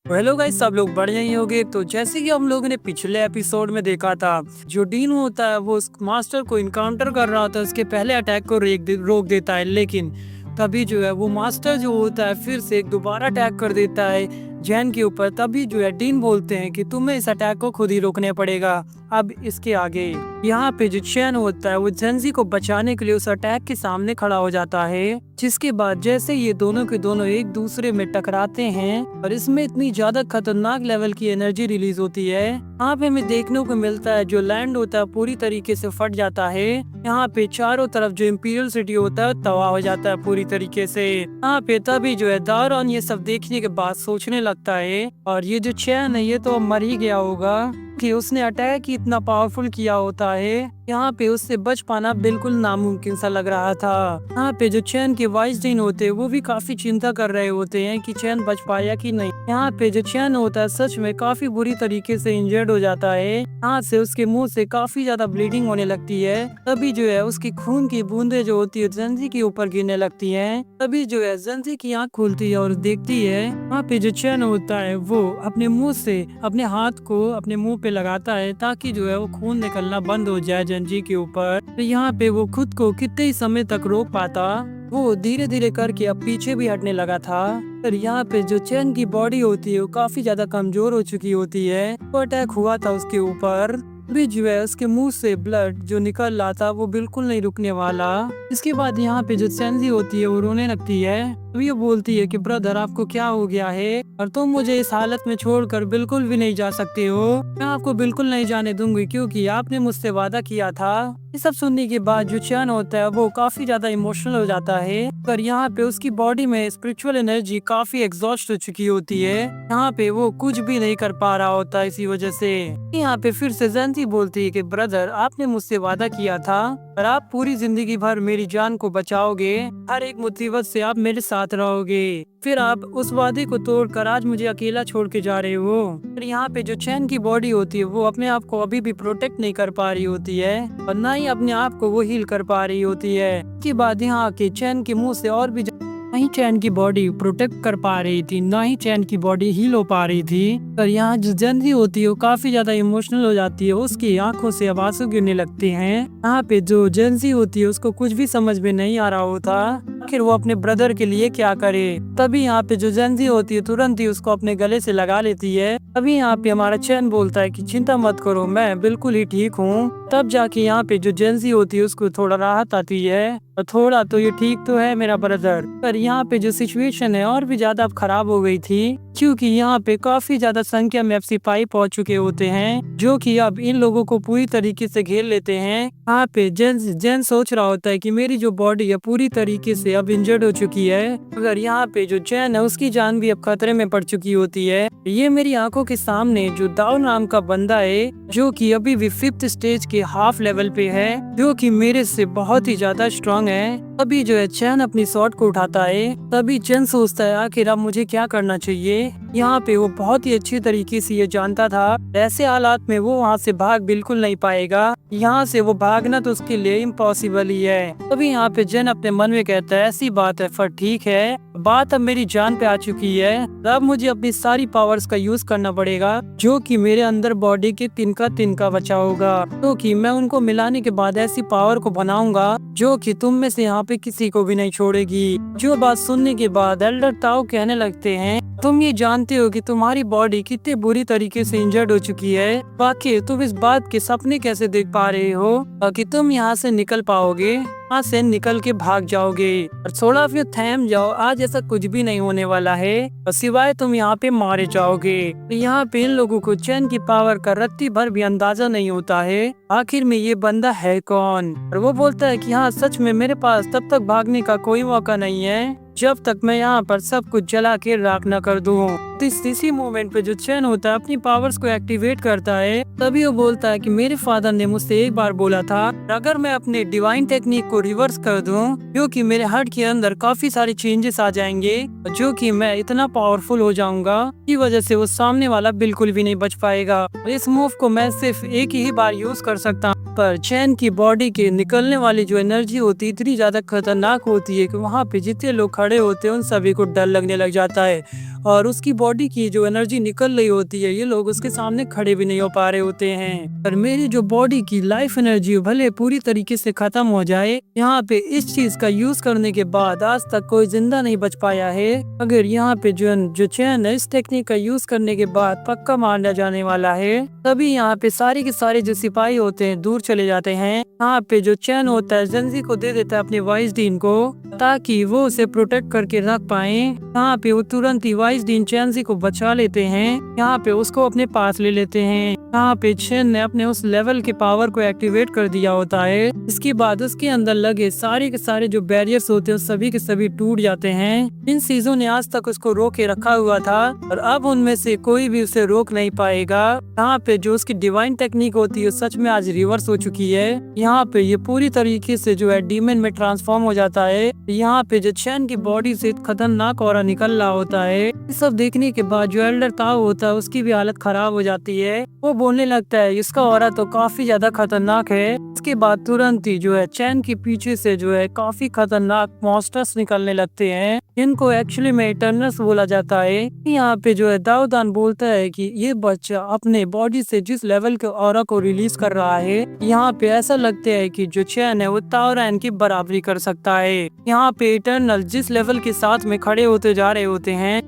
Hello guys, सब लोग बढ़िया ही होंगे। तो जैसे कि हम लोगों ने पिछले एपिसोड में देखा था, जो डीन होता है वो उस मास्टर को इनकाउंटर कर रहा होता है, उसके पहले अटैक को रोक देता है। लेकिन तभी जो है वो मास्टर जो होता है फिर से एक दोबारा अटैक कर देता है जैन के ऊपर। तभी जो है डीन बोलते हैं कि तुम्हें इस अटैक को खुद ही रोकने पड़ेगा। अब इसके आगे यहाँ पे जो चैन होता है वो जेंजी को बचाने के लिए उस अटैक के सामने खड़ा हो जाता है, जिसके बाद जैसे ये दोनों के दोनों एक दूसरे में टकराते हैं और इसमें इतनी ज्यादा खतरनाक लेवल की एनर्जी रिलीज होती है। यहाँ पे हमें देखने को मिलता है जो लैंड होता है पूरी तरीके से फट जाता है। यहाँ पे चारों तरफ जो इम्पीरियल सिटी होता है तबाह हो जाता है पूरी तरीके से। यहाँ पे तभी जो है दारॉन ये सब देखने के बाद सोचने लगता है, और ये जो चैन है ये तो अब मर ही गया होगा कि उसने अटैक ही इतना पावरफुल किया होता है। यहाँ पे उससे बच पाना बिल्कुल नामुमकिन सा लग रहा था। यहाँ पे जो चैन के वाइस डीन होते हैं वो भी काफी चिंता कर रहे होते हैं कि चैन बच पाया कि नहीं। यहाँ पे जो चैन होता है सच में काफी बुरी तरीके से इंजर्ड हो जाता है। यहाँ से उसके मुंह से काफी ज्यादा ब्लीडिंग होने लगती है। तभी जो है उसकी खून की बूंदे जो होती है जेंजी के ऊपर गिरने लगती है। तभी जो है जेंजी की आंख खुलती है और देखती है। यहाँ पे जो चैन होता है वो अपने मुंह से अपने हाथ को अपने मुंह पे लगाता है ताकि जो है वो खून निकलना बंद हो जाए जेंजी के ऊपर। तो यहाँ पे वो खुद को कितने ही समय तक रोक पाता, वो धीरे धीरे करके अब पीछे भी हटने लगा था। और यहाँ पे जो चैन की बॉडी होती है वो काफी ज्यादा कमजोर हो चुकी होती है। वो अटैक हुआ था उसके ऊपर भी जो है उसके मुंह से ब्लड जो निकल रहा था वो बिल्कुल नहीं रुकने वाला। इसके बाद यहाँ पे जो सेंजी होती है वो रोने लगती है। तो ये बोलती है कि ब्रदर आपको क्या हो गया है और तुम मुझे इस हालत में छोड़कर बिल्कुल भी नहीं जा सकते हो। मैं आपको बिल्कुल नहीं जाने दूंगी क्योंकि आपने मुझसे वादा किया था। ये सब सुनने के बाद जो चैन होता है वो काफी ज्यादा इमोशनल हो जाता है। पर यहाँ पे उसकी बॉडी में स्पिरिचुअल एनर्जी काफी एग्जॉस्ट हो चुकी होती है। यहाँ पे वो कुछ भी नहीं कर पा रहा होता इसी वजह से। यहाँ पे फिर से जेंजी बोलती है कि ब्रदर आपने मुझसे वादा किया था और आप पूरी जिंदगी भर मेरी जान को बचाओगे, हर एक मुसीबत से आप मेरे साथ रहोगे। फिर आप उस वादे को तोड़कर आज मुझे अकेला छोड़ के जा रहे हो। फिर यहाँ पे जो चैन की बॉडी होती है वो अपने आप को अभी भी प्रोटेक्ट नहीं कर पा रही होती है और ना ही अपने आप को वो हील कर पा रही होती है। इसके बाद यहाँ के चैन के मुंह से और भी ना ही चैन की बॉडी प्रोटेक्ट कर पा रही थी, ना ही चैन की बॉडी हील हो पा रही थी। पर यहाँ जो जेंजी होती है वो काफी ज्यादा इमोशनल हो जाती है, उसकी आंखों से आंसू गिरने लगते हैं। यहाँ पे जो जेंजी होती है उसको कुछ भी समझ में नहीं आ रहा होता आखिर वो अपने ब्रदर के लिए क्या करे। तभी यहाँ पे जो जेंजी होती है तुरंत ही उसको अपने गले से लगा लेती है। तभी यहाँ पे हमारा चैन बोलता है कि चिंता मत करो, मैं बिल्कुल ही ठीक हूँ। तब जाके यहाँ पे जो जेंजी होती है उसको थोड़ा राहत आती है और थोड़ा तो ये ठीक तो है मेरा ब्रदर। पर यहाँ पे जो सिचुएशन है और भी ज्यादा अब खराब हो गई थी क्योंकि यहाँ पे काफी ज्यादा संख्या में अब सिपाही पहुंच चुके होते हैं जो कि अब इन लोगों को पूरी तरीके से घेर लेते हैं। यहाँ पे जेन सोच रहा होता है कि मेरी जो बॉडी है पूरी तरीके से अब इंजर्ड हो चुकी है, अगर यहाँ पे जो चैन है उसकी जान भी अब खतरे में पड़ चुकी होती है। ये मेरी आंखों के सामने जो दाओ नाम का बंदा है जो कि अभी भी 5th स्टेज के हाफ लेवल पे है, जो कि मेरे से बहुत ही ज्यादा स्ट्रांग है। तभी जो है चैन अपनी शॉट को उठाता है। तभी चैन सोचता है आखिर अब मुझे क्या करना चाहिए। यहाँ पे वो बहुत ही अच्छी तरीके से ये जानता था ऐसे हालात में वो वहाँ से भाग बिल्कुल नहीं पाएगा, यहाँ से वो भागना तो उसके लिए इम्पॉसिबल ही है। तभी यहाँ पे जैन अपने मन में कहता है ऐसी बात है, पर ठीक है बात अब मेरी जान पे आ चुकी है, अब मुझे अपनी सारी पावर्स का यूज करना पड़ेगा जो कि मेरे अंदर बॉडी के तिनका बचा होगा, तो कि मैं उनको मिलाने के बाद ऐसी पावर को बनाऊंगा जो कि तुम में से यहाँ पे किसी को भी नहीं छोड़ेगी। जो बात सुनने के बाद एल्डर ताओ कहने लगते हैं तुम ये जानते हो कि तुम्हारी बॉडी कितनी बुरी तरीके से इंजर्ड हो चुकी है, बाकी तुम इस बात के सपने कैसे देख पा रहे हो कि तुम यहाँ से निकल पाओगे, यहाँ से निकल के भाग जाओगे और थोड़ा फिर थम जाओ, आज ऐसा कुछ भी नहीं होने वाला है और सिवाय तुम यहाँ पे मारे जाओगे। तो यहाँ पे इन लोगों को चैन की पावर का रत्ती भर भी अंदाजा नहीं होता है आखिर में ये बंदा है कौन। और वो बोलता है कि हाँ सच में मेरे पास तब तक भागने का कोई मौका नहीं है जब तक मैं यहाँ पर सब कुछ जला के राख न कर दूँ। तो इसी मोमेंट पे जो चैन होता है अपनी पावर्स को एक्टिवेट करता है। तभी वो बोलता है कि मेरे फादर ने मुझसे एक बार बोला था अगर मैं अपने डिवाइन टेक्निक को रिवर्स कर दूं क्योंकि मेरे हार्ट के अंदर काफी सारे चेंजेस आ जाएंगे जो कि मैं इतना पावरफुल हो जाऊंगा की वजह से वो सामने वाला बिल्कुल भी नहीं बच पाएगा। इस मूव को मैं सिर्फ एक ही बार यूज कर सकता हूँ। पर चैन की बॉडी के निकलने वाली जो एनर्जी होती है इतनी ज्यादा खतरनाक होती है कि वहाँ पे जितने लोग खड़े होते हैं उन सभी को डर लगने लग जाता है। और उसकी बॉडी की जो एनर्जी निकल रही होती है, ये लोग उसके सामने खड़े भी नहीं हो पा रहे होते हैं। पर मेरी जो बॉडी की लाइफ एनर्जी भले पूरी तरीके से खत्म हो जाए, यहाँ पे इस चीज का यूज करने के बाद आज तक कोई जिंदा नहीं बच पाया है। अगर यहाँ पे जो चैन है, इस टेक्निक का यूज करने के बाद पक्का मारा जाने वाला है। तभी यहाँ पे सारे के सारे जो सिपाही होते हैं दूर चले जाते हैं। यहाँ पे जो चैन होता है जेंजी को दे देता है अपने वाइस डीन को, ताकि वो उसे प्रोटेक्ट करके रख पाए। यहाँ पे वो तुरंत ही वाइस डीन चैनजी को बचा लेते हैं। यहाँ पे उसको अपने पास ले लेते हैं। यहाँ पे चैन ने अपने उस लेवल के पावर को एक्टिवेट कर दिया होता है। इसके बाद उसके अंदर लगे सारे के सारे जो बैरियर्स होते हैं सभी के सभी टूट जाते हैं। इन चीजों ने आज तक उसको रोक के रखा हुआ था और अब उनमें से कोई भी उसे रोक नहीं पाएगा। यहाँ पे जो उसकी डिवाइन टेक्निक होती है सच में आज रिवर्स हो चुकी है। यहाँ पे ये पूरी तरीके से जो है डीमन में ट्रांसफॉर्म हो जाता है। यहाँ पे जो चैन की बॉडी से खतरनाक ऑरा निकल रहा होता है। ये सब देखने के बाद जो एल्डर ताऊ होता है उसकी भी हालत खराब हो जाती है। वो बोलने लगता है इसका ऑरा तो काफी ज्यादा खतरनाक है। इसके बाद तुरंत ही जो है चैन के पीछे से जो है काफी खतरनाक मॉन्स्टर्स निकलने लगते हैं। इनको एक्चुअली में इटर्नल्स बोला जाता है। यहाँ पे जो है दाऊदान बोलता है कि ये बच्चा अपने बॉडी से जिस लेवल के ऑरा को रिलीज कर रहा है, यहाँ पे ऐसा लगता है कि जो चैन है वो ताओरैन की बराबरी कर सकता है। यहाँ पे इटर्नल जिस लेवल के साथ में खड़े होते जा रहे होते हैं,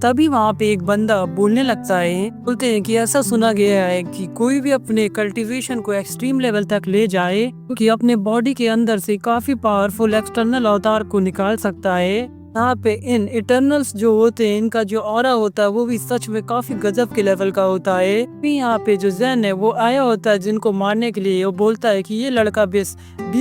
तभी वहाँ पे एक बंदा बोलने लगता है। बोलते हैं कि ऐसा सुना गया है कि कोई भी अपने कल्टीवेशन को एक्सट्रीम लेवल तक ले जाए, क्योंकि अपने बॉडी के अंदर से काफी पावरफुल एक्सटर्नल अवतार को निकाल सकता है। यहाँ पे इन इटर्नल्स जो होते हैं, इनका जो ऑरा होता है वो भी सच में काफी गजब के लेवल का होता है। फिर यहाँ पे जो जैन है वो आया होता है जिनको मारने के लिए। वो बोलता है कि ये लड़का 20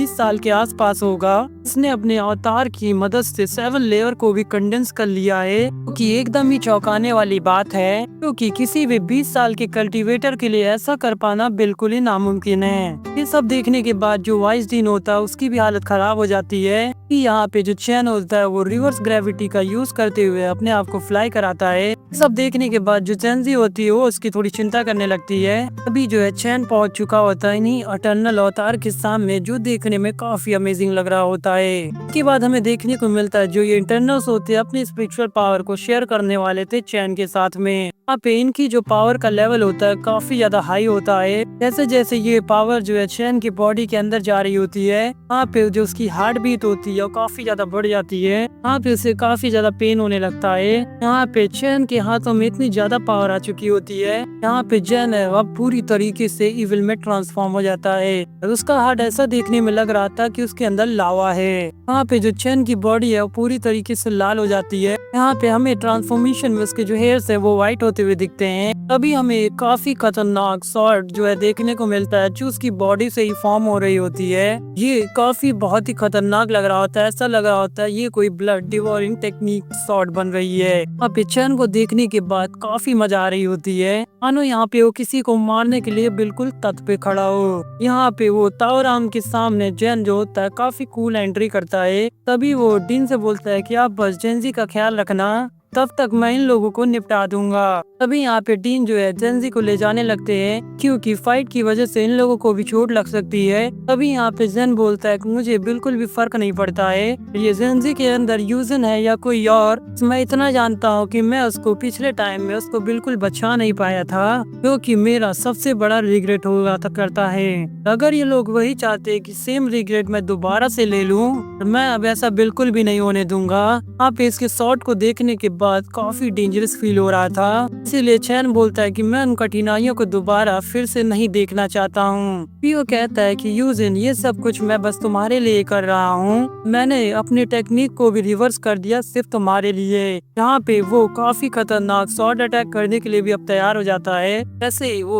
साल के आसपास होगा। इसने अपने अवतार की मदद से 7 लेयर को भी कंडेंस कर लिया है, क्योंकि एकदम ही चौंकाने वाली बात है, क्योंकि किसी भी 20 साल के कल्टीवेटर के लिए ऐसा कर पाना बिल्कुल ही नामुमकिन है। ये सब देखने के बाद जो वाइस डीन होता है उसकी भी हालत खराब हो जाती है। यहाँ पे जो चैन होता है वो रिवर्स ग्रेविटी का यूज करते हुए अपने आप को फ्लाई कराता है। सब देखने के बाद जो चैनजी होती है वो उसकी थोड़ी चिंता करने लगती है। अभी जो है चैन पहुंच चुका होता है इन्हीं इटर्नल अवतार के सामने, जो देखने में काफी अमेजिंग लग रहा होता है। इसके बाद हमें देखने को मिलता है जो ये इंटरनल्स होते हैं अपने स्पिरिचुअल पावर को शेयर करने वाले थे चैन के साथ में। यहाँ पे इनकी जो पावर का लेवल होता है काफी ज्यादा हाई होता है। जैसे जैसे ये पावर जो है चैन की बॉडी के अंदर जा रही होती है, यहाँ पे जो उसकी हार्ट बीट होती है वो काफी ज्यादा बढ़ जाती है। यहाँ पे उसे काफी ज्यादा पेन होने लगता है। यहाँ पे चैन के हाथों में इतनी ज्यादा पावर आ चुकी होती है। यहाँ पे चैन है अब पूरी तरीके से इविल में ट्रांसफॉर्म हो जाता है और उसका हार्ट ऐसा देखने में लग रहा था कि उसके अंदर लावा है। यहाँ पे जो चैन की बॉडी है वो पूरी तरीके से लाल हो जाती है। यहाँ पे हमें ट्रांसफॉर्मेशन में उसके जो हेयर्स है वो व्हाइट होते हुए दिखते हैं। अभी हमें काफी खतरनाक शॉट जो है देखने को मिलता है जो उसकी बॉडी से ही फॉर्म हो रही होती है। ये काफी बहुत ही खतरनाक लग रहा होता है। ऐसा लग रहा होता है ये कोई ब्लड डिवोरिंग टेक्निक शॉट बन रही है। अब चैन को देखने के बाद काफी मजा आ रही होती है, मानो यहाँ पे वो किसी को मारने के लिए बिल्कुल तट पे खड़ा हो। यहाँ पे वो ताओराम के सामने जैन जो होता है काफी कूल एंट्री करता है। तभी वो डीन से बोलता है कि आप बस जेंजी का ख्याल रखना, तब तक मैं इन लोगों को निपटा दूंगा। तभी यहाँ पे डीन जो है जेंजी को ले जाने लगते हैं, क्योंकि फाइट की वजह से इन लोगों को भी चोट लग सकती है। तभी यहाँ पे जेन बोलता है कि मुझे बिल्कुल भी फर्क नहीं पड़ता है ये जेंजी के अंदर यूजन है या कोई और। मैं इतना जानता हूँ कि मैं उसको पिछले टाइम में उसको बिल्कुल बचा नहीं पाया था, क्योंकि मेरा सबसे बड़ा रिग्रेट होगा करता है। अगर ये लोग वही चाहते कि सेम रिग्रेट मैं दोबारा से ले लूं, मैं अब ऐसा बिल्कुल भी नहीं होने दूंगा। आप इसके शॉट को देखने के बाद काफी डेंजरस फील हो रहा था, इसीलिए चैन बोलता है कि मैं उन कठिनाइयों को दोबारा फिर से नहीं देखना चाहता हूँ। पियो कहता है कि यूजिन ये सब कुछ मैं बस तुम्हारे लिए कर रहा हूँ, मैंने अपनी टेक्निक को भी रिवर्स कर दिया सिर्फ तुम्हारे लिए। यहाँ पे वो काफी खतरनाक शॉर्ट अटैक करने के लिए भी अब तैयार हो जाता है।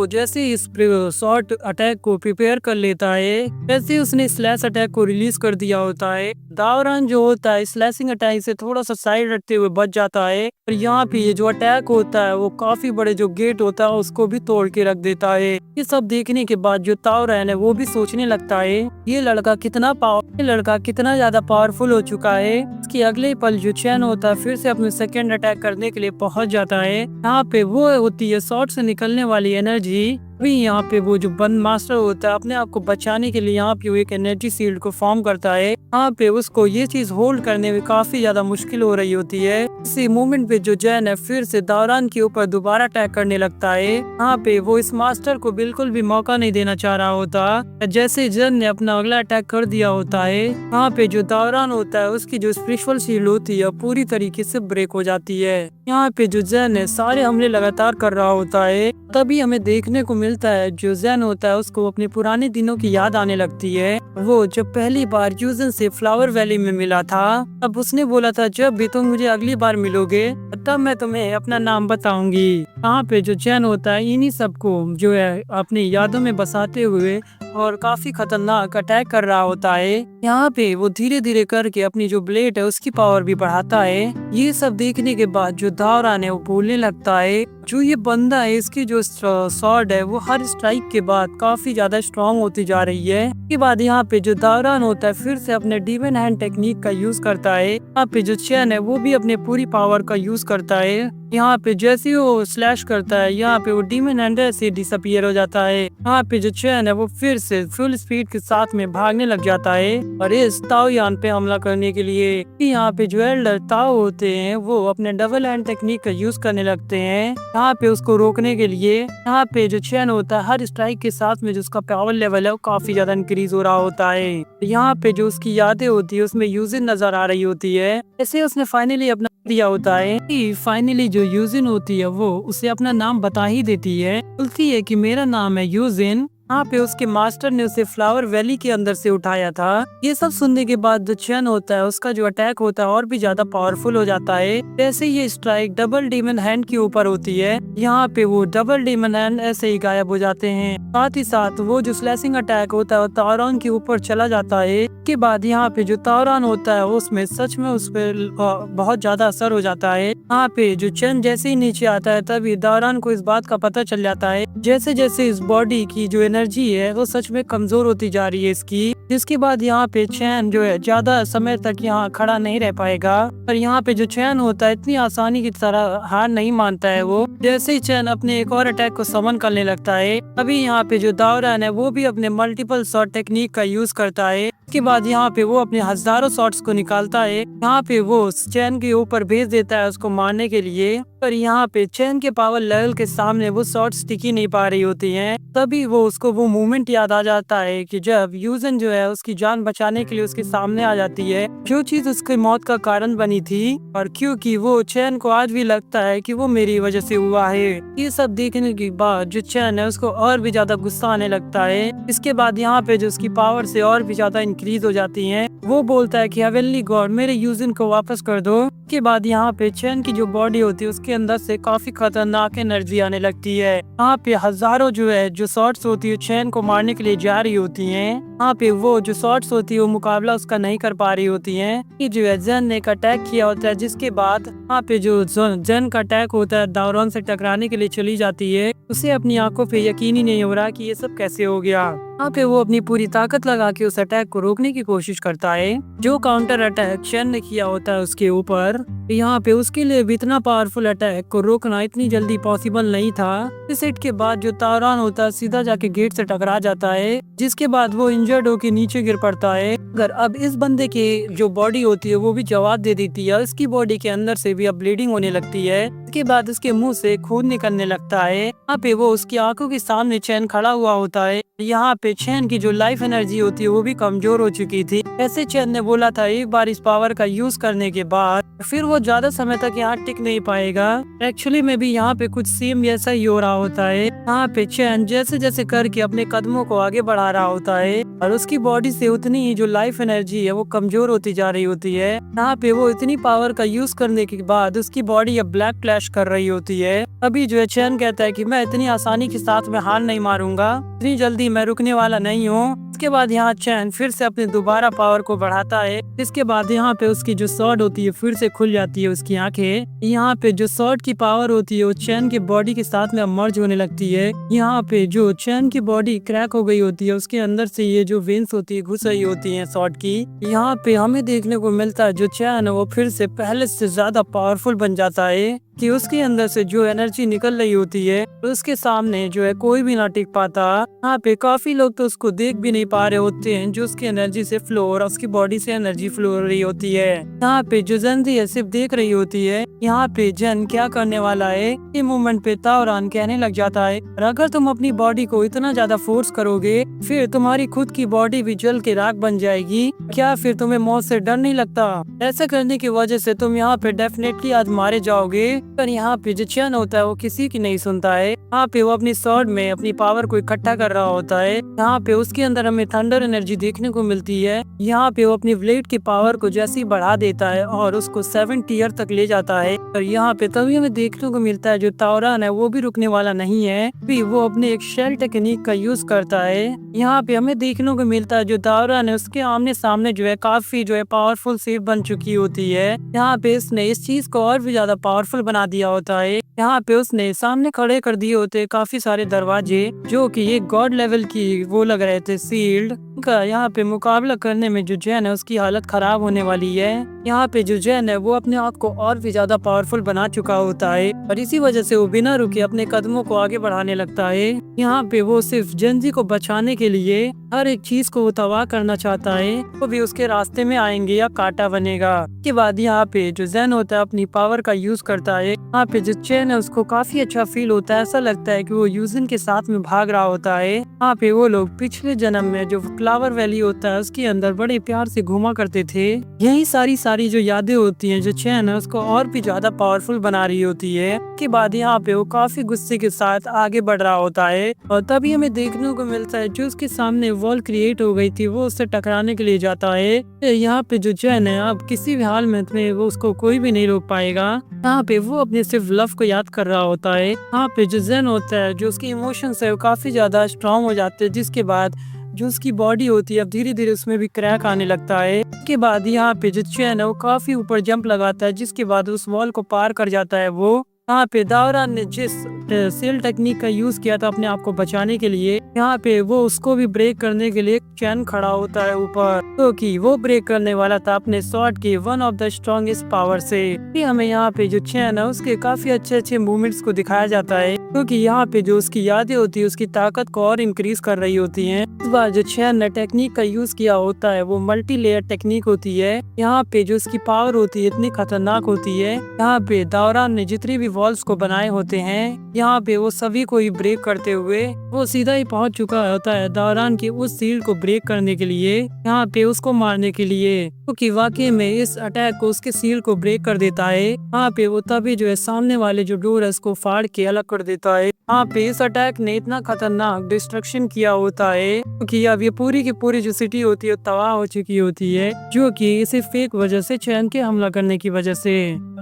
जैसे इस शॉर्ट अटैक को प्रिपेयर कर लेता है, वैसे उसने स्लैश अटैक को रिलीज कर दिया होता है। दावरान जो होता है स्लैशिंग अटैक से थोड़ा सा साइड रखते हुए बच जाता है, और यहाँ पे ये जो अटैक होता है वो काफी बड़े जो गेट होता है उसको भी तोड़ के रख देता है। ये सब देखने के बाद जो ताओरैन है वो भी सोचने लगता है ये लड़का कितना ज्यादा पावरफुल हो चुका है। इसके अगले पल जो चैन होता है फिर से अपने सेकेंड अटैक करने के लिए पहुंच जाता है। यहाँ पे वो होती है शॉट से निकलने वाली एनर्जी अभी यहाँ पे वो जो बंद मास्टर होता है अपने आप को बचाने के लिए यहाँ पे वो एक एनर्जी शील्ड को फॉर्म करता है। यहाँ पे उसको ये चीज होल्ड करने में काफी ज्यादा मुश्किल हो रही होती है। इसी मोमेंट पे जो जैन है फिर से दावरान के ऊपर दोबारा अटैक करने लगता है। यहाँ पे वो इस मास्टर को बिल्कुल भी मौका नहीं देना चाह रहा होता। जैसे जैन ने अपना अगला अटैक कर दिया होता है, यहाँ पे जो दावरान होता है उसकी जो स्पिरिचुअल शील्ड होती है पूरी तरीके से ब्रेक हो जाती है। यहाँ पे जो जैन है सारे हमले लगातार कर रहा होता है। तभी हमें देखने को मिलता है जो जैन होता है उसको अपने पुराने दिनों की याद आने लगती है। वो जब पहली बार यूजन से फ्लावर वैली में मिला था, अब उसने बोला था जब भी तुम मुझे अगली बार मिलोगे तब मैं तुम्हें अपना नाम बताऊंगी। यहाँ पे जो जैन होता है इन्हीं सबको जो है अपनी यादों में बसाते हुए और काफी खतरनाक अटैक कर रहा होता है। यहाँ पे वो धीरे धीरे करके अपनी जो ब्लेड है उसकी पावर भी बढ़ाता है। ये सब देखने के बाद जो दावरान है वो बोलने लगता है जो ये बंदा है इसकी जो स्वॉर्ड है वो हर स्ट्राइक के बाद काफी ज्यादा स्ट्रॉन्ग होती जा रही है। इसके बाद यहाँ पे जो दावरान होता है फिर से अपने डीमन हैंड टेक्निक का यूज करता है। यहाँ पे जो चैन है वो भी अपने पूरी पावर का यूज करता है। यहाँ पे जैसे ही वो स्लैश करता है यहाँ पे वो डीमन हैंड से डिसअपियर हो जाता है। यहाँ पे जो चैन है वो फिर से फुल स्पीड के साथ में भागने लग जाता है और इस ताओयान पे हमला करने के लिए यहाँ पे जो एल्डर ताओ होते हैं वो अपने डबल हैंड टेक्निक का यूज करने लगते हैं। यहाँ पे उसको रोकने के लिए यहाँ पे जो चैन होता है हर स्ट्राइक के साथ में जो उसका पावर लेवल है वो काफी ज्यादा इंक्रीज हो रहा होता है। यहाँ पे जो उसकी यादें होती है उसमें यूजिन नजर आ रही होती है। ऐसे उसने फाइनली अपना दिया होता है कि फाइनली जो यूजिन होती है वो उसे अपना नाम बता ही देती है। बोलती है कि मेरा नाम है यूजिन। यहाँ पे उसके मास्टर ने उसे फ्लावर वैली के अंदर से उठाया था। ये सब सुनने के बाद जो चैन होता है उसका जो अटैक होता है और भी ज्यादा पावरफुल हो जाता है। जैसे ये स्ट्राइक डबल डीमन हैंड के ऊपर होती है यहाँ पे वो डबल डीमन हैंड ऐसे ही गायब हो जाते हैं। साथ ही साथ वो जो स्लैशिंग अटैक होता है वो तारान के ऊपर चला जाता है। इसके बाद यहाँ पे जो तारान होता है उसमें सच में उस पर बहुत ज्यादा असर हो जाता है। यहाँ पे जो चैन जैसे ही नीचे आता है तभी दावरान को इस बात का पता चल जाता है जैसे जैसे इस बॉडी की जो एनर्जी है वो सच में कमजोर होती जा रही है इसकी। जिसके बाद यहाँ पे चैन जो है ज्यादा समय तक यहाँ खड़ा नहीं रह पाएगा। पर यहाँ पे जो चैन होता है इतनी आसानी की तरह हार नहीं मानता है वो। जैसे ही चैन अपने एक और अटैक को समन करने लगता है अभी यहाँ पे जो दावरान है वो भी अपने मल्टीपल शॉट टेक्निक का यूज करता है। इसके बाद यहाँ पे वो अपने हजारों शॉट्स को निकालता है। यहाँ पे वो चैन के ऊपर भेज देता है उसको मारने के लिए। पर यहाँ पे चैन के पावर लेवल के सामने वो शॉट्स टिक ही नहीं पा रही होती हैं। तभी वो उसको वो मोमेंट याद आ जाता है कि जब यूजन जो है उसकी जान बचाने के लिए उसके सामने आ जाती है जो चीज उसकी मौत का कारण बनी थी। और क्योंकि वो चैन को आज भी लगता है कि वो मेरी वजह से हुआ है। ये सब देखने के बाद जो चैन है उसको और भी ज्यादा गुस्सा आने लगता है। इसके बाद यहाँ पे जो उसकी पावर से और भी ज्यादा इंक्रीज हो जाती है। वो बोलता है कि हेवनली गॉड मेरे यूजन को वापस कर दो। के बाद यहाँ पे चैन की जो बॉडी होती है उसके अंदर से काफी खतरनाक एनर्जी आने लगती है। यहाँ पे हजारों जो है जो शॉट्स होती है चैन को मारने के लिए जा रही होती हैं। यहाँ पे वो जो शॉट्स होती है वो मुकाबला उसका नहीं कर पा रही होती हैं। ये जो है जैन ने एक अटैक किया होता है जिसके बाद यहाँ पे जो जैन का अटैक होता है दावरान से टकराने के लिए चली जाती है। उसे अपनी आंखों पे यकीन ही नहीं हो रहा कि ये सब कैसे हो गया। यहाँ पे वो अपनी पूरी ताकत लगा के उस अटैक को रोकने की कोशिश करता है जो काउंटर अटैक चैन ने किया होता है उसके ऊपर। यहाँ पे उसके लिए भी इतना पावरफुल अटैक को रोकना इतनी जल्दी पॉसिबल नहीं था। इस हिट के बाद जो तारान होता है सीधा जाके गेट से टकरा जाता है जिसके बाद वो इंजर्ड होके नीचे गिर पड़ता है। अगर अब इस बंदे की जो बॉडी होती है वो भी जवाब दे देती है। इसकी बॉडी के अंदर से भी अब ब्लीडिंग होने लगती है। इसके बाद उसके मुंह से खून निकलने लगता है। यहाँ पे वो उसकी आंखों के सामने चैन खड़ा हुआ होता है। यहाँ पे चैन की जो लाइफ एनर्जी होती है वो भी कमजोर हो चुकी थी। ऐसे चैन ने बोला था एक बार इस पावर का यूज करने के बाद फिर वो ज्यादा समय तक यहाँ टिक नहीं पाएगा। एक्चुअली में भी यहाँ पे कुछ सेम ऐसा ही हो रहा होता है। यहाँ पे चैन जैसे जैसे करके अपने कदमों को आगे बढ़ा रहा होता है और उसकी बॉडी से उतनी ही जो लाइफ एनर्जी है वो कमजोर होती जा रही होती है। यहाँ पे वो इतनी पावर का यूज करने के बाद उसकी बॉडी अब ब्लैक क्लैश कर रही होती है। अभी जो है चैन कहता है कि मैं इतनी आसानी के साथ में हार नहीं मारूंगा, इतनी जल्दी मैं रुकने वाला नहीं हूँ। इसके बाद यहाँ चैन फिर से अपने दोबारा पावर को बढ़ाता है। इसके बाद यहाँ पे उसकी जो स्वॉर्ड होती है फिर से खुल जाती है उसकी आंखें। यहाँ पे जो स्वॉर्ड की पावर होती है वो चैन की बॉडी के साथ में मर्ज होने लगती है। यहाँ पे जो चैन की बॉडी क्रैक हो गई होती है उसके अंदर से ये जो वेन्स होती है घुस रही होती है स्वॉर्ड की। यहाँ पे हमें देखने को मिलता है जो चैन है वो फिर से पहले से ज्यादा पावरफुल बन जाता है। कि उसके अंदर से जो एनर्जी निकल रही होती है उसके सामने जो है कोई भी ना टिक पाता। यहाँ पे काफी लोग तो उसको देख भी नहीं पा रहे होते हैं, जो उसकी एनर्जी से फ्लो और उसकी बॉडी से एनर्जी फ्लो हो रही होती है। यहाँ पे जो जंजी है सिर्फ देख रही होती है। यहाँ पे जन क्या करने वाला है ये मूवमेंट पे ताओरान कहने लग जाता है, अगर तुम अपनी बॉडी को इतना ज्यादा फोर्स करोगे फिर तुम्हारी खुद की बॉडी भी जल के राख बन जाएगी। क्या फिर तुम्हें मौत से डर नहीं लगता? ऐसा करने की वजह से तुम यहाँ पे डेफिनेटली आज मारे जाओगे। पर यहाँ पे जो चैन होता है वो किसी की नहीं सुनता है। यहाँ पे वो अपनी स्वॉर्ड में अपनी पावर को इकट्ठा कर रहा होता है। यहाँ पे उसके अंदर हमें थंडर एनर्जी देखने को मिलती है। यहाँ पे वो अपनी ब्लेड की पावर को जैसे ही बढ़ा देता है और उसको 7 टियर तक ले जाता है। और यहाँ पे तभी हमें देखने को मिलता है जो ताओरान है वो भी रुकने वाला नहीं है, भी वो अपने एक शेल टेक्निक का यूज करता है। यहाँ पे हमें देखने को मिलता है जो ताओरान है उसके आमने सामने जो है काफी जो है पावरफुल सेफ बन चुकी होती है। यहाँ पे इसने इस चीज को और भी ज्यादा पावरफुल बना दिया होता है। यहाँ पे उसने सामने खड़े कर दिए होते काफी सारे दरवाजे जो कि एक गॉड लेवल की वो लग रहे थे सील्ड का। यहाँ पे मुकाबला करने में जो जैन है उसकी हालत खराब होने वाली है। यहाँ पे जो जैन है वो अपने आप को और भी ज्यादा पावरफुल बना चुका होता है और इसी वजह से वो बिना रुके अपने कदमों को आगे बढ़ाने लगता है। यहाँ पे वो सिर्फ जंजी को बचाने के लिए हर एक चीज को वो तबाह करना चाहता है, वो भी उसके रास्ते में आएंगे या कांटा बनेगा। के बाद यहाँ पे जो जैन होता है अपनी पावर का यूज करता है। यहाँ पे जो चैन है उसको काफी अच्छा फील होता है, ऐसा लगता है कि वो यूजिन के साथ में भाग रहा होता है। यहाँ पे वो लोग पिछले जन्म में जो फ्लावर वैली होता है उसके अंदर बड़े प्यार से घूमा करते थे। यही सारी जो यादें होती हैं जो चैन है उसको और भी ज्यादा पावरफुल बना रही होती है। के बाद यहाँ पे वो काफी गुस्से के साथ आगे बढ़ रहा होता है और तभी हमें देखने को मिलता है जो उसके सामने वॉल क्रिएट हो गई थी वो उससे टकराने के लिए जाता है। यहाँ पे जो चैन है अब किसी भी हाल में वो उसको कोई भी नहीं रोक पाएगा। यहाँ पे वो अपने सिर्फ लव को याद कर रहा होता है। यहाँ पे जो जैन होता है जो उसकी इमोशंस है वो काफी ज्यादा स्ट्रॉन्ग हो जाते हैं, जिसके बाद जो उसकी बॉडी होती है अब धीरे धीरे उसमें भी क्रैक आने लगता है। इसके बाद यहाँ पे जो चैन है वो काफी ऊपर जंप लगाता है, जिसके बाद उस वॉल को पार कर जाता है वो। यहाँ पे ताओरान ने जिस सेल टेक्निक का यूज किया था अपने आप को बचाने के लिए, यहाँ पे वो उसको भी ब्रेक करने के लिए चैन खड़ा होता है ऊपर, तो कि वो ब्रेक करने वाला था अपने स्वॉर्ड के one of the strongest power से। हमें यहाँ पे जो चैन है उसके काफी अच्छे मूवमेंट्स को दिखाया जाता है, क्योंकि यहाँ पे जो उसकी यादें होती है उसकी ताकत को और इंक्रीज कर रही होती है। इस बार जो चैन ने टेक्निक का यूज किया होता है वो मल्टी लेयर टेक्निक होती है। यहाँ पे जो उसकी पावर होती है इतनी खतरनाक होती है। यहाँ पे ताओरान ने जितनी भी वॉल्स को बनाए होते हैं यहाँ पे वो सभी को ही ब्रेक करते हुए वो सीधा ही पहुंच चुका होता है ताओरान की उस सील को ब्रेक करने के लिए, यहाँ पे उसको मारने के लिए, क्योंकि वाकई में इस अटैक को उसके सील को ब्रेक कर देता है। यहाँ पे वो तभी जो है सामने वाले जो डोर है उसको फाड़ के अलग कर देता है। यहाँ पे इस अटैक ने इतना खतरनाक डिस्ट्रक्शन किया होता है क्योंकि अब ये पूरी की पूरी जो सिटी होती है तबाह हो चुकी होती है, जो कि सिर्फ एक वजह से चैन के हमला करने की वजह से।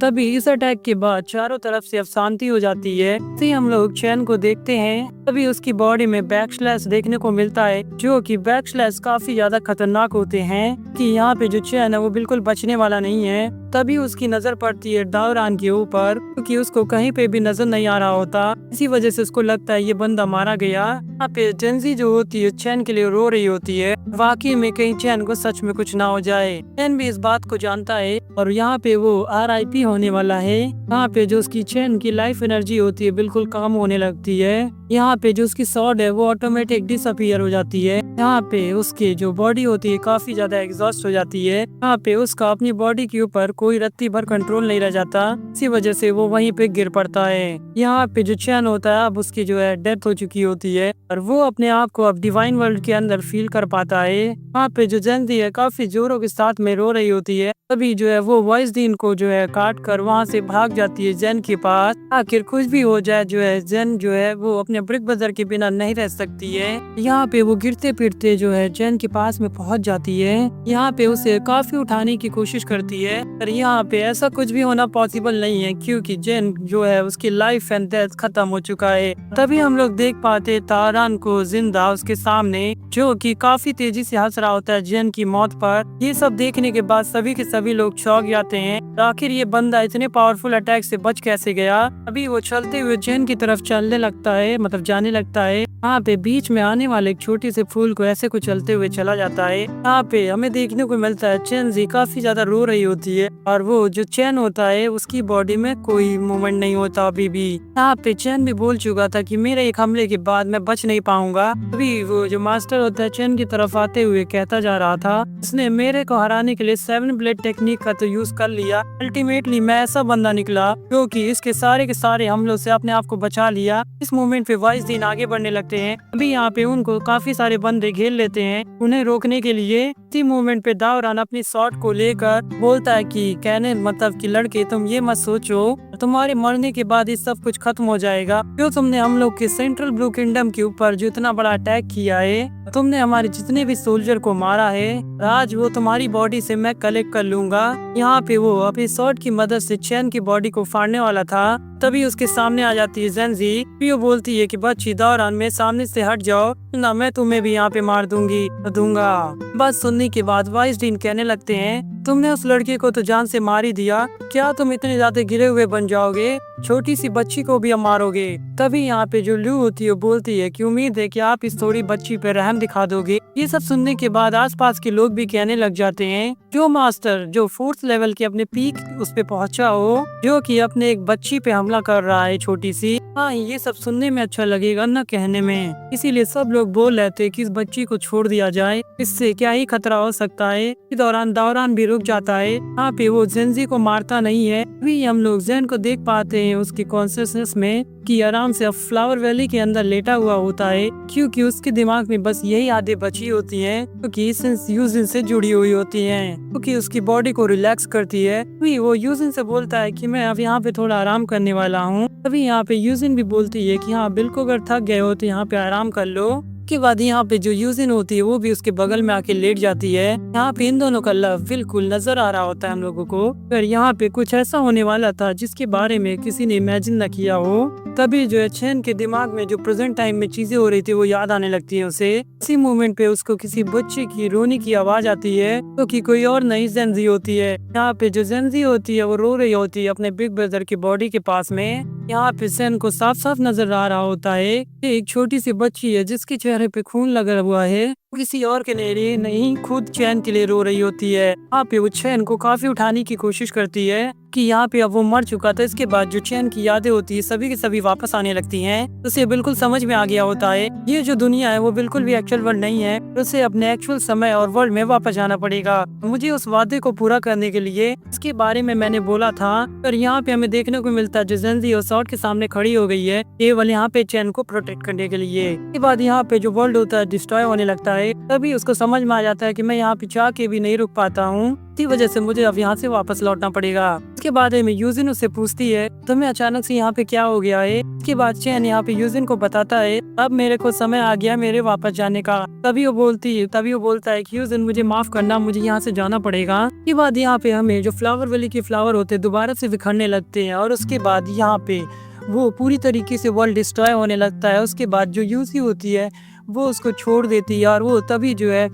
तभी इस अटैक के बाद चारों तरफ से अब शांति हो जाती है। फिर हम लोग चैन को देखते हैं, तभी उसकी बॉडी में बैकस्लैश देखने को मिलता है, जो कि बैकस्लैश काफी ज्यादा खतरनाक होते हैं कि यहाँ पे जो चैन है वो बिल्कुल बचने वाला नहीं है। तभी उसकी नजर पड़ती है ताओरान के ऊपर, क्योंकि उसको कहीं पे भी नजर नहीं आ रहा होता, इसी वजह से उसको लगता है ये बंदा मारा गया। यहाँ पे जेंजी जो होती है चैन के लिए रो रही होती है, वाकई में कहीं चैन को सच में कुछ ना हो जाए। चैन भी इस बात को जानता है और यहाँ पे वो RIP होने वाला है। यहाँ पे जो उसकी चैन की लाइफ एनर्जी होती है बिल्कुल कम होने लगती है। यहाँ पे जो उसकी स्वॉर्ड है वो ऑटोमेटिक डिसअपीयर हो जाती है। यहाँ पे उसकी जो बॉडी होती है काफी ज्यादा एग्जॉस्ट हो जाती है। यहाँ पे उसका अपनी बॉडी के ऊपर कोई रत्ती भर कंट्रोल नहीं रह जाता, इसी वजह से वो वहीं पे गिर पड़ता है। यहाँ पे जो चैन होता है अब उसकी जो है डेथ हो चुकी होती है और वो अपने आप को अब डिवाइन वर्ल्ड के अंदर फील कर पाता है। यहाँ पे जो जेंजी है काफी जोरों के साथ में रो रही होती है, तभी जो है वो वॉइस दिन को जो है काट कर वहाँ से भाग जाती है जेन के पास। आखिर कुछ भी हो जाए जो है जेन जो है वो अपने ब्रिक ब्रदर के बिना नहीं रह सकती है। यहाँ पे वो गिरते फिरते जो है जेन के पास में पहुँच जाती है। यहाँ पे उसे काफी उठाने की कोशिश करती है, पर यहाँ पे ऐसा कुछ भी होना पॉसिबल नहीं है क्योंकि जेन जो है उसकी लाइफ एंड डेथ खत्म हो चुका है। तभी हम लोग देख पाते ताओरान को जिंदा उसके सामने, जो कि काफी तेजी से हंस रहा होता है जेन की मौत पर। ये सब देखने के बाद सभी के सभी लोग चौंक जाते हैं, आखिर ये बंदा इतने पावरफुल अटैक से बच कैसे गया। अभी वो चलते हुए जेन की तरफ चलने लगता है, मतलब जाने लगता है। यहाँ पे बीच में आने वाले एक छोटे से फूल को ऐसे कुछ चलते हुए चला जाता है। यहाँ पे हमें देखने को मिलता है चेन्जी काफी ज्यादा रो रही होती है और वो जो चैन होता है उसकी बॉडी में कोई मूवमेंट नहीं होता अभी भी। यहाँ पे चैन भी बोल चुका था कि मेरे एक हमले के बाद मैं बच नहीं पाऊंगा। अभी वो जो मास्टर होता है चैन की तरफ आते हुए कहता जा रहा था, इसने मेरे को हराने के लिए 7 ब्लेड टेक्निक का तो यूज कर लिया, अल्टीमेटली मैं ऐसा बंदा निकला क्योंकि इसके सारे के सारे हमलों से अपने आप को बचा लिया। इस मोमेंट पे वाइस दिन आगे बढ़ने लगते हैं। अभी यहाँ पे उनको काफी सारे बंदे घेर लेते हैं उन्हें रोकने के लिए। इसी मोमेंट पे दावरान अपनी शॉट को लेकर बोलता है कि कहने मतलब कि लड़के तुम ये मत सोचो तुम्हारे मरने के बाद ये सब कुछ खत्म हो जाएगा। क्यों तुमने हम लोग के सेंट्रल ब्लू किंगडम के ऊपर जो इतना बड़ा अटैक किया है, तुमने हमारे जितने भी सोल्जर को मारा है, आज वो तुम्हारी बॉडी से मैं कलेक्ट कर लूंगा। यहाँ पे वो अपनी शॉट की मदद से चैन की बॉडी को फाड़ने वाला था, तभी उसके सामने आ जाती है जेंजी। वो बोलती है कि बच्ची दावरान में सामने से हट जाओ ना मैं तुम्हें भी यहाँ पे मार दूंगा। बस सुनने के बाद वाइस डीन कहने लगते हैं तुमने उस लड़के को तो जान से मार ही दिया, क्या तुम इतने ज्यादा गिरे हुए बन जाओगे, छोटी सी बच्ची को भी अब मारोगे। तभी यहाँ पे जो लू होती है बोलती है कि उम्मीद है कि आप इस थोड़ी बच्ची पे रहम दिखा दोगे। ये सब सुनने के बाद आसपास के लोग भी कहने लग जाते हैं जो मास्टर जो 4th लेवल के अपने पीक उस पे पहुंचा हो, जो कि अपने एक बच्ची पे हमला कर रहा है छोटी सी। हाँ ये सब सुनने में अच्छा लगेगा न कहने में, इसीलिए सब लोग बोल रहे थे कि इस बच्ची को छोड़ दिया जाए, इससे क्या ही खतरा हो सकता है। इस दौरान दावरान भी रुक जाता है। यहाँ पे वो जेंजी को मारता नहीं है। अभी हम लोग जेन को देख पाते हैं उसकी कॉन्शियसनेस में कि आराम से अब फ्लावर वैली के अंदर लेटा हुआ होता है, क्योंकि उसके दिमाग में बस यही यादें बची होती हैं क्योंकि यूजिन से जुड़ी हुई होती हैं, क्योंकि उसकी बॉडी को रिलैक्स करती है। अभी वो यूजिन से बोलता है कि मैं अब यहाँ पे थोड़ा आराम करने वाला हूँ। अभी यहाँ पे यूजिन भी बोलती है कि हाँ बिल्कुल अगर थक गए हो तो यहाँ पे आराम कर लो। के बाद यहाँ पे जो यूजिन होती है वो भी उसके बगल में आके लेट जाती है। यहाँ पे इन दोनों का लव बिल्कुल नजर आ रहा होता है हम लोगों को। पर यहाँ पे कुछ ऐसा होने वाला था जिसके बारे में किसी ने इमेजिन न किया हो। तभी जो है चैन के दिमाग में जो प्रेजेंट टाइम में चीजें हो रही थी वो याद आने लगती है उसे। इसी मोमेंट पे उसको किसी बच्चे की रोने की आवाज आती है तो कि कोई और नई जेंजी होती है। यहाँ पे जो जेंजी होती है वो रो रही होती है अपने बिग ब्रदर की बॉडी के पास में। यहाँ पे सैन को साफ साफ नजर आ रहा होता है एक छोटी सी बच्ची है जिसके चेहरे पे खून लगा हुआ है, किसी और के लिए नहीं खुद चैन के लिए रो रही होती है। यहाँ पे वो चैन को काफी उठाने की कोशिश करती है कि यहाँ पे अब वो मर चुका था। इसके बाद जो चैन की यादें होती है सभी की सभी वापस आने लगती हैं। उसे बिल्कुल समझ में आ गया होता है ये जो दुनिया है वो बिल्कुल भी एक्चुअल वर्ल्ड नहीं है, उसे अपने एक्चुअल समय और वर्ल्ड में वापस जाना पड़ेगा। मुझे उस वादे को पूरा करने के लिए इसके बारे में मैंने बोला था। पर यहाँ पे हमें देखने को मिलता है जो जेंजी और शॉट के सामने खड़ी हो गई है केवल यहाँ पे चैन को प्रोटेक्ट करने के लिए। इसके बाद यहाँ पे जो वर्ल्ड होता है डिस्ट्रॉय होने लगता है। तभी उसको समझ में आ जाता है कि मैं यहाँ पे चाह के भी नहीं रुक पाता हूँ, इसी वजह से मुझे अब यहाँ से वापस लौटना पड़ेगा। इसके बाद में यूजिन उससे पूछती है तुम्हें अचानक से यहाँ पे क्या हो गया है। इसके बाद चैन यहाँ पे यूजिन को बताता है अब मेरे को समय आ गया मेरे वापस जाने का। तभी वो बोलता है कि यूजिन मुझे माफ करना, मुझे यहाँ से जाना पड़ेगा। इसके बाद यहाँ पे हमें जो फ्लावर वैली के फ्लावर होते हैं दोबारा से बिखरने लगते हैं और उसके बाद यहाँ पे वो पूरी तरीके से वर्ल्ड डिस्ट्रॉय होने लगता है। उसके बाद जो यूजी होती है वो उसको छोड़ देती है और वो तभी जो है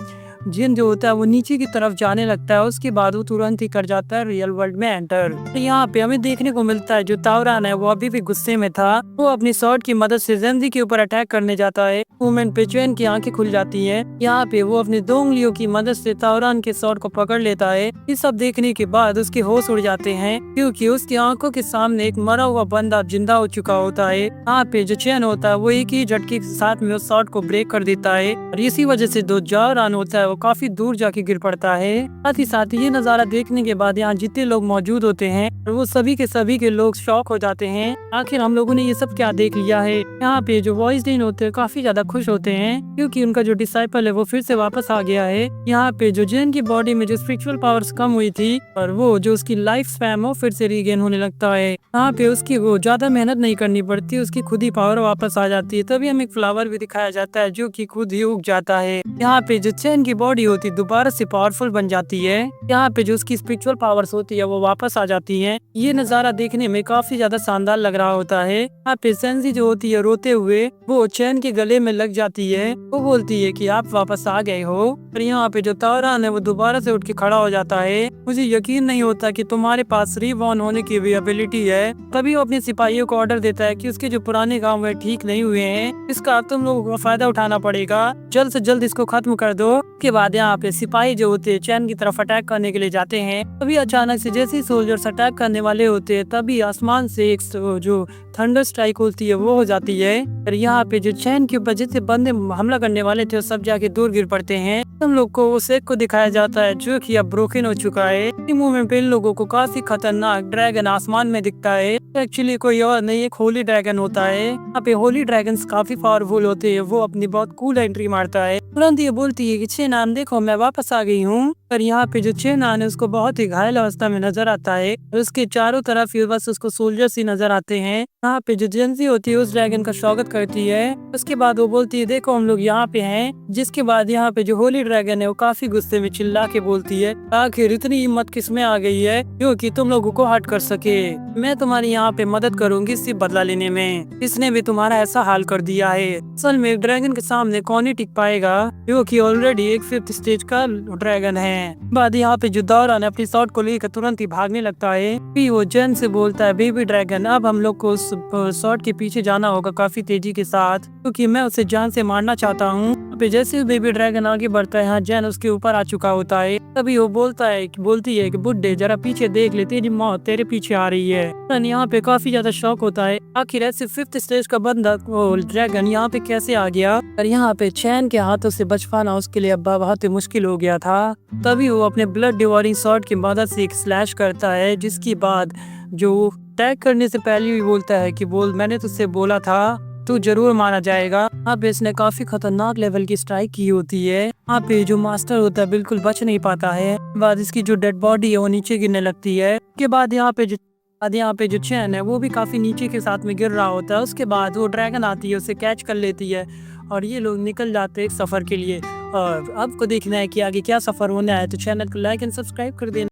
जिन जो होता है वो नीचे की तरफ जाने लगता है। उसके बाद वो तुरंत ही कर जाता है रियल वर्ल्ड में एंटर। यहाँ पे हमें देखने को मिलता है जो तावरान है वो अभी भी गुस्से में था। वो अपनी शॉट की मदद से जेंजी के ऊपर अटैक करने जाता है। मोमेंट पे चैन की आंखें खुल जाती हैं। यहाँ पे वो अपनी 2 उंगलियों की मदद से तावरान के शॉट को पकड़ लेता है। ये सब देखने के बाद उसके होश उड़ जाते हैं क्योंकि उसकी आंखों के सामने एक मरा हुआ बंदा जिंदा हो चुका होता है। यहाँ पे जो चैन होता है वो एक ही झटके के साथ में उस शॉट को ब्रेक कर देता है और इसी वजह से जो जावरान होता है वो काफी दूर जाके गिर पड़ता है। साथ ही ये नजारा देखने के बाद यहाँ जितने लोग मौजूद होते हैं और वो सभी के लोग शॉक हो जाते हैं, आखिर हम लोगों ने ये सब क्या देख लिया है। यहाँ पे जो वॉइस डीन होते हैं काफी ज्यादा खुश होते हैं क्योंकि उनका जो डिसाइपल है वो फिर से वापस आ गया है। यहाँ पे जो जेन की बॉडी में जो स्पिरिचुअल पावर्स कम हुई थी और वो जो उसकी लाइफ स्पैन वो फिर से रीगेन होने लगता है। यहाँ पे उसकी वो ज्यादा मेहनत नहीं करनी पड़ती, उसकी खुद ही पावर वापस आ जाती है। तभी हमें एक फ्लावर भी दिखाया जाता है जो कि खुद ही उग जाता है। यहाँ पे जो चैन की बॉडी होती है दोबारा से पावरफुल बन जाती है। यहाँ पे जो उसकी स्पिरिचुअल पावर्स होती है वो वापस आ जाती हैं। ये नजारा देखने में काफी ज्यादा शानदार लग रहा होता है। यहाँ पे सेंजी जो होती है रोते हुए वो चैन के गले में लग जाती है। वो बोलती है कि आप वापस आ गए हो। और यहाँ पे जो तारान है वो दोबारा से उठ के खड़ा हो जाता है। मुझे यकीन नहीं होता कि तुम्हारे पास रिबॉर्न होने की भी एबिलिटी है। तभी वो अपने सिपाहियों को ऑर्डर देता है कि उसके जो पुराने गाँव है ठीक नहीं हुए हैं, इसका अब तुम लोगों को फायदा उठाना पड़ेगा, जल्द से जल्द इसको खत्म कर दो। के बाद यहाँ पे सिपाही जो होते हैं चैन की तरफ अटैक करने के लिए जाते हैं। तभी अचानक से जैसे ही सोल्जर्स अटैक करने वाले होते हैं तभी आसमान से एक जो थंडर स्ट्राइक होती है वो हो जाती है। और यहाँ पे जो चैन के ऊपर जितने बंदे हमला करने वाले थे सब जाके दूर गिर पड़ते हैं। हम लोग को उस एक को दिखाया जाता है जो कि अब ब्रोकन हो चुका है। इस मूवमेंट पे इन लोगों को काफी खतरनाक ड्रैगन आसमान में दिखता है। एक्चुअली कोई और नहीं, एक होली ड्रैगन होता है। यहाँ पे होली ड्रैगन्स काफी पावरफुल होते हैं। वो अपनी बहुत कूल एंट्री मारता है। तुरंत ये बोलती है कि चेनान देखो मैं वापस आ गई हूँ। पर यहाँ पे जो चेनान है उसको बहुत ही घायल अवस्था में नजर आता है। उसके चारों तरफ बस उसको सोल्जर्स ही नजर आते हैं। यहाँ पे जो जेंसी होती है उस ड्रैगन का स्वागत करती है। उसके बाद वो बोलती है देखो हम लोग यहाँ पे हैं। जिसके बाद यहाँ पे जो होली ड्रैगन है वो काफी गुस्से में चिल्ला के बोलती है आखिर इतनी हिम्मत किसमें आ गई है क्योंकि तुम लोगों को हट कर सके। मैं तुम्हारी यहाँ पे मदद करूंगी इससे बदला लेने में। इसने भी तुम्हारा ऐसा हाल कर दिया है। असल में ड्रैगन के सामने कौन ही टिक पाएगा क्योंकि ऑलरेडी एक 5th स्टेज का ड्रैगन है। बाद यहाँ पे जो दौरान अपनी शॉट को लेकर तुरंत ही भागने लगता है। फिर वो जेन से बोलता है बेबी ड्रैगन अब हम लोग को उस शॉट के पीछे जाना होगा काफी तेजी के साथ क्योंकि मैं उसे जान से मारना चाहता हूँ। जैसे बेबी ड्रैगन आगे बढ़ता है यहाँ जेन उसके ऊपर आ चुका होता है। तभी वो बोलती है कि बुड्ढे जरा पीछे देख ले तेरी मौत तेरे पीछे आ रही है। यहाँ पे काफी ज्यादा शौक होता है आखिर ऐसे 5th स्टेज का बंदा ड्रैगन यहाँ पे कैसे आ गया। और यहाँ पे चैन के हाथों से बच पाना उसके लिए अब बहुत ही मुश्किल हो गया था। तभी वो अपने ब्लड डिवोरिंग शॉट की मदद से एक स्लैश करता है जिसके बाद जो अटैक करने से पहले ही बोलता है कि मैंने तुझसे बोला था तू जरूर मारा जाएगा। यहाँ पे इसने काफी खतरनाक लेवल की स्ट्राइक की होती है। यहाँ पे जो मास्टर होता है बिल्कुल बच नहीं पाता है। बाद इसकी जो डेड बॉडी है वो नीचे गिरने लगती है। उसके बाद यहाँ पे जो चैन है वो भी काफी नीचे के साथ में गिर रहा होता है। उसके बाद वो ड्रैगन आती है उसे कैच कर लेती है और ये लोग निकल जाते हैं सफर के लिए। और आपको देखना है कि आगे क्या सफर होना है तो चैनल को लाइक एंड सब्सक्राइब कर देना।